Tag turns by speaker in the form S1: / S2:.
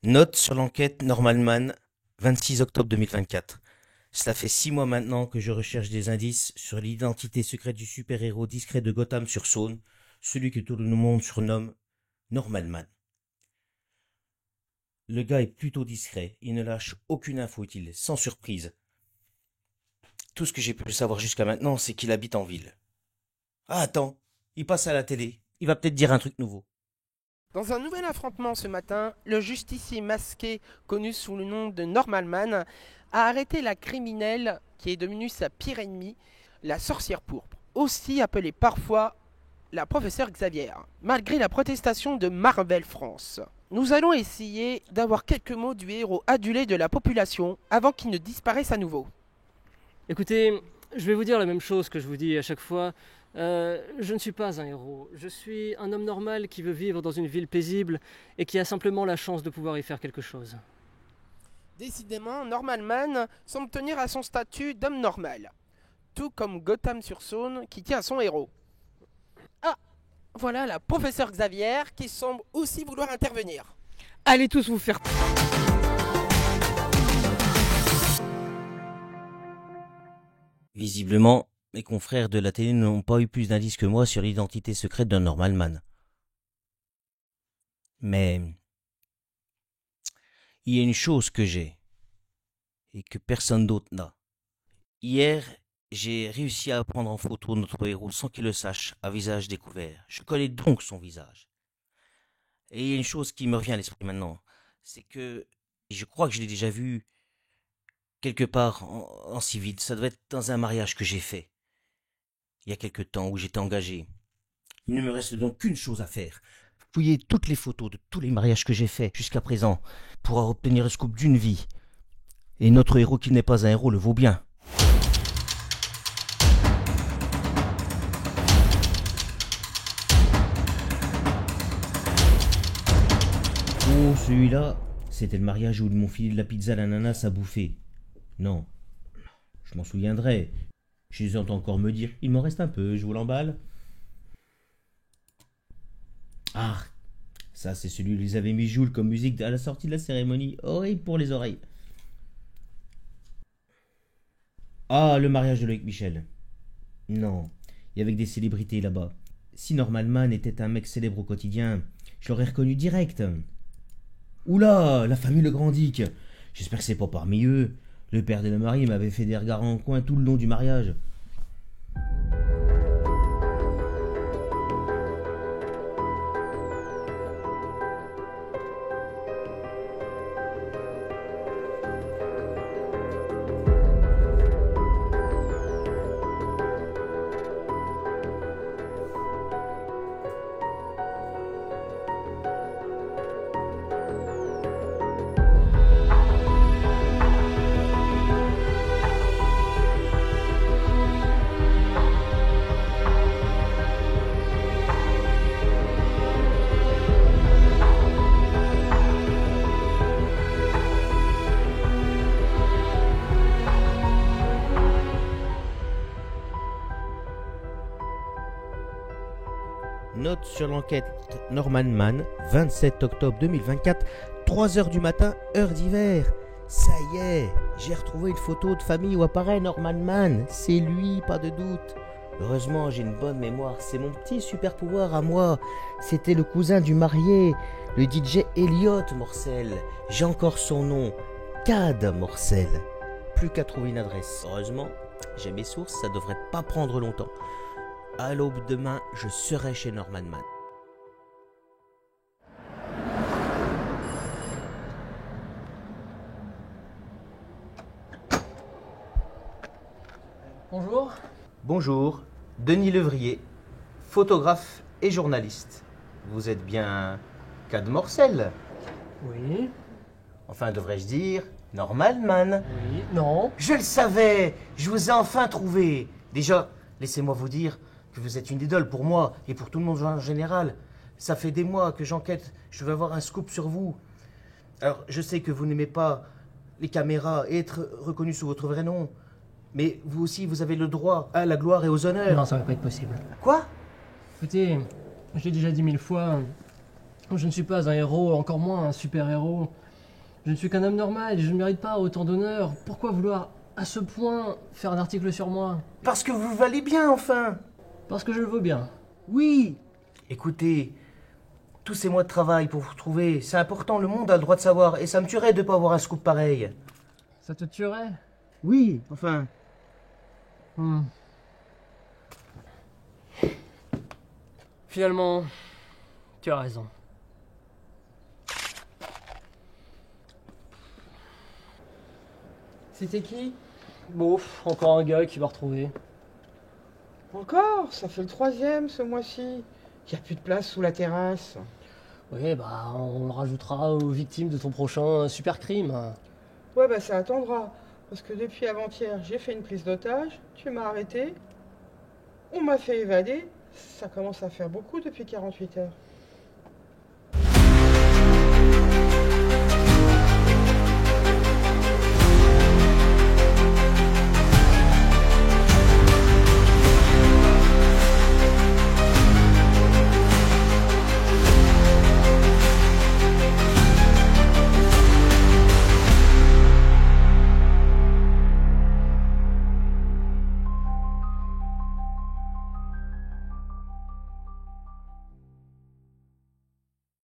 S1: Note sur l'enquête Norman, 26 octobre 2024. Cela fait 6 mois maintenant que je recherche des indices sur l'identité secrète du super-héros discret de Gotham-sur-Saône, celui que tout le monde surnomme Norman. Le gars est plutôt discret, il ne lâche aucune info utile, sans surprise. Tout ce que j'ai pu savoir jusqu'à maintenant, c'est qu'il habite en ville. Ah attends, il passe à la télé, il va peut-être dire un truc nouveau.
S2: Dans un nouvel affrontement ce matin, le justicier masqué, connu sous le nom de Norman Man, a arrêté la criminelle qui est devenue sa pire ennemie, la sorcière pourpre, aussi appelée parfois la professeure Xavier, malgré la protestation de Marvel France. Nous allons essayer d'avoir quelques mots du héros adulé de la population avant qu'il ne disparaisse à nouveau.
S3: Écoutez, je vais vous dire la même chose que je vous dis à chaque fois. Je ne suis pas un héros. Je suis un homme normal qui veut vivre dans une ville paisible et qui a simplement la chance de pouvoir y faire quelque chose.
S2: Décidément, Norman Man semble tenir à son statut d'homme normal, tout comme Gotham-sur-Saône qui tient à son héros. Ah, voilà la professeure Xavier qui semble aussi vouloir intervenir.
S3: Allez tous vous faire...
S1: Visiblement, mes confrères de la télé n'ont pas eu plus d'indices que moi sur l'identité secrète d'un Norman. Mais il y a une chose que j'ai et que personne d'autre n'a. Hier, j'ai réussi à prendre en photo notre héros sans qu'il le sache, à visage découvert. Je connais donc son visage. Et il y a une chose qui me revient à l'esprit maintenant, c'est que je crois que je l'ai déjà vu quelque part en civil. Ça doit être dans un mariage que j'ai fait il y a quelque temps où j'étais engagé. Il ne me reste donc qu'une chose à faire. Fouiller toutes les photos de tous les mariages que j'ai faits jusqu'à présent pour obtenir le scoop d'une vie. Et notre héros qui n'est pas un héros le vaut bien. Oh, celui-là, c'était le mariage où ils m'ont filé de la pizza à l'ananas à bouffer. Non, je m'en souviendrai. Je les entends encore me dire, il m'en reste un peu, je vous l'emballe. Ah, ça c'est celui où ils avaient mis Joule comme musique à la sortie de la cérémonie. Horrible pour les oreilles. Ah, le mariage de Loïc Michel. Non, il y avait que des célébrités là-bas. Si Norman Man était un mec célèbre au quotidien, je l'aurais reconnu direct. Oula, la famille Le Grandic. J'espère que c'est pas parmi eux. Le père de la mariée m'avait fait des regards en coin tout le long du mariage. Note sur l'enquête Norman Man, 27 octobre 2024, 3 heures du matin, heure d'hiver. Ça y est, j'ai retrouvé une photo de famille où apparaît Norman Man. C'est lui, pas de doute. Heureusement, j'ai une bonne mémoire. C'est mon petit super pouvoir à moi. C'était le cousin du marié, le DJ Elliot Morcel. J'ai encore son nom, Cad Morcel. Plus qu'à trouver une adresse. Heureusement, j'ai mes sources, ça devrait pas prendre longtemps. À l'aube demain, je serai chez Norman Man.
S3: Bonjour.
S1: Bonjour, Denis Levrier, photographe et journaliste. Vous êtes bien Cad Morcel?
S3: Oui.
S1: Enfin, devrais-je dire Norman Man?
S3: Oui. Non.
S1: Je le savais, je vous ai enfin trouvé. Déjà, laissez-moi vous dire que vous êtes une idole pour moi et pour tout le monde en général. Ça fait des mois que j'enquête, je veux avoir un scoop sur vous. Alors, je sais que vous n'aimez pas les caméras et être reconnu sous votre vrai nom, mais vous aussi, vous avez le droit à la gloire et aux honneurs.
S3: Non, ça va pas être possible.
S1: Quoi?
S3: Écoutez, je l'ai déjà dit 1000 fois, je ne suis pas un héros, encore moins un super-héros. Je ne suis qu'un homme normal et je ne mérite pas autant d'honneur. Pourquoi vouloir, à ce point, faire un article sur moi?
S1: Parce que vous valez bien, enfin.
S3: Parce que je le vaux bien.
S1: Oui. Écoutez, tous ces mois de travail pour vous trouver, c'est important, le monde a le droit de savoir, et ça me tuerait de pas avoir un scoop pareil.
S3: Ça te tuerait?
S1: Oui, enfin.
S3: Finalement, tu as raison.
S2: C'était qui?
S3: Bof, encore un gars qui va retrouver.
S2: Encore? Ça fait le 3e ce mois-ci. Il n'y a plus de place sous la terrasse.
S3: Oui, bah, on le rajoutera aux victimes de ton prochain super crime.
S2: Ouais, bah ça attendra. Parce que depuis avant-hier, j'ai fait une prise d'otage, tu m'as arrêté, on m'a fait évader. Ça commence à faire beaucoup depuis 48 heures.